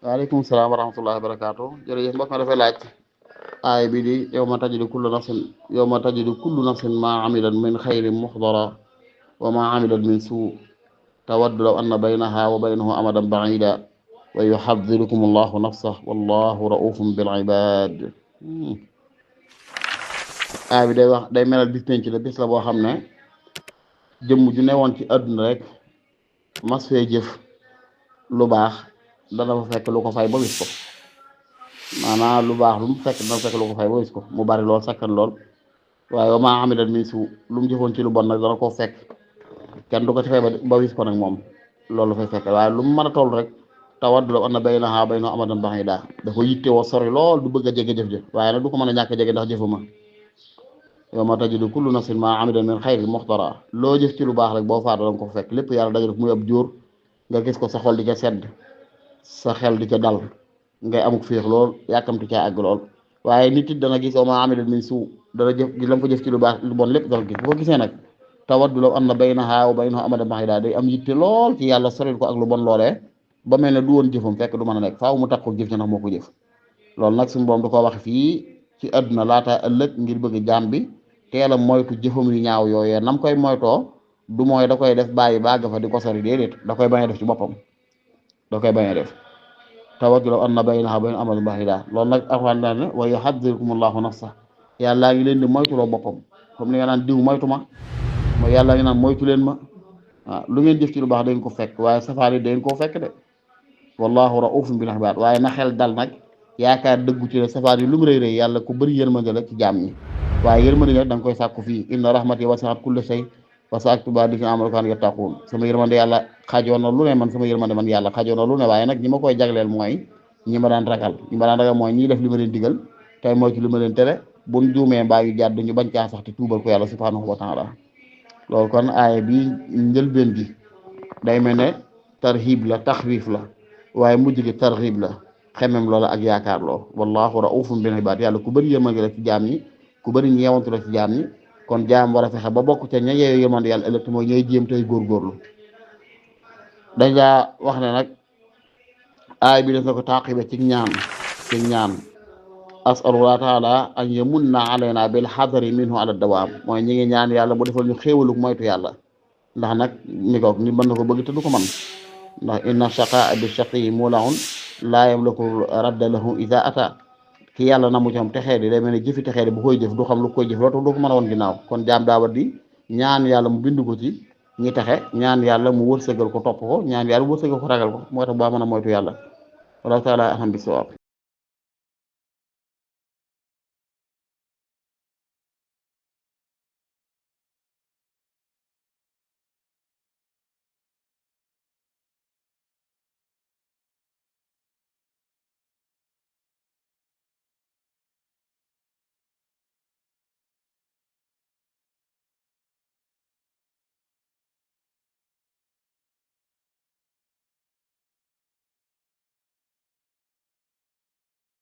waaleykum salaam wa rahmatullahi wa barakaatu jërëjëf mbokk mi dafay laaj aay bi di yow ma tajidu kullu nafsin maa amilat min xayrin muxdara wa maa amilat min suu tawaddu law anna baynaha wa baynahu amadan baida wa yuxadirukum allahu nafsah wallahu raufum bil ibad. aay bi day melal bis penc la bis la boo xam ne jëmm ju ne woon ci àdduna rek mas fee jëf lu baax dana fa fekk lu ko fay ba wis ko maanaam lu baax lu mu fekk dana fekk lu ko fay ba wis ko mu bari lool sakkan lool waaye wa maa amilat min suu lu mu jëfoon ci lu bon nag dana koo fekk kenn du ko ci fay ba wis ko nag moom loolu fay fekk waaye lu mu mën a toll rek tawaddu law anna baynaha wa baynahu amadan ba'iida da ko yitte woo sori lool du bëgg a jege jëf jëf waaye nag du ko mën a ñàkk a jege ndax jëfuma yawma tajidu kullu nafsin maa amilat min xayrin muxdara loo jëf ci lu baax rek boo faatu danga ko fekk lépp yàlla dajale muy ab jóor nga gis ko sa xol di ca sedd sa xel di ca dal ngay amuk féex lool yàkkamti caa àgg lool waaye nit it dana gis wa maa amilat min suu dana jëf la mu fa jëf ci lu baax lu bon lépp dana gis bu ko gisee nag tawaddu law anna baynaha wa baynahu amadan ba'iida day am yitte lool ci yàlla soril ko ak lu bon loolee ba mel ne du woon jëfam fekk du mën a nekk faaw mu tax ko jëf ci ndax moo ko jëf loolu nag suñu boom da koo wax fii ci àdduna laata ëllëg ngir bëgg jaam bi teel a moytu jëfam yu ñaaw yooyee nam koy moytoo du mooy da koy def bàyyi bàgg fa di ko sori déedéet da koy bañ a def ci boppam da koy bañ a def tawaddu law anna baynaha wa baynahu amadan ba'iida loolu nag alxuraan daan ne wa yuhaddirukumullahu nafsa yàllaa ngi leen di moytuloo boppam comme ni nga naan diw moytu ma mooy yàllaa ngi naan moytu leen ma waaw lu ngeen jëf ci lu baax da ngeen ko fekk waaye safaan yi da ngeen koo fekk de wallahu raufun bil ibaad waaye na xel dal nag yaakaar dëggu ci ne safaan yi lu mu rëy rëy yàlla ku bëri yërmande la ci jaam ñi waaye yërmande nag da nga koy sàkku fii inna rahmati wasi'at kulla shay wa sa'aktubuha lillazina amanu wa kaanu yattaquun sama yërmande yàlla xajoon na lu ne man sama yërmande man yàlla xajoon na lu ne waaye nag ñi ma koy jagleel mooy ñi ma daan ragal mooy ñiy def li ma leen digal tey mooy ci li ma leen tere buñ juumee mbaa yu jàdd ñu bañ caa sax te tuubal ko yàlla subhanahu wa taala loolu kon aaya bi njëlbeen gi day mel ne tarhib la taxwiif la waaye mujj gi targhib la xemem loola ak yaakaar loo wallahu raufun bil ibaad yàlla ku bëri yërmande la ci jaam ñi ku bëri ñeewantu la ci jaam ñi kon jaam war a fexe ba bokk ca ña yeeyo yërmande yàlla ëllëg mooy ñooy jéem tey góorgóorlu dajaa wax ne nag aay bi def na ko taaqibe ci ñaan asalullah taala an yamunna alayna bil xadari minhu ala dawaam mooy ñi ngi ñaan yàlla mu defal ñu xéewaluk moytu yàlla ndax nag ni ko ni mën na ko bëgg te du ko man ndax inna shaqaa bi shaqi mulaun laa yamlaku radda lahu ida ata ki yàlla na mu ci am texee di day mel ne jëfi texee di bu koy jëf du xam lu koy jëf loolu tax du ko mën a woon ginnaaw kon jaam daa war di ñaan yàlla mu bind ko ci ñi texe ñaan yàlla mu wërsëgal ko topp ko ñaan yàlla mu wërsëgal ko ragal ko moo tax baa mën a moytu yàlla wallahu taala aham bi sawaab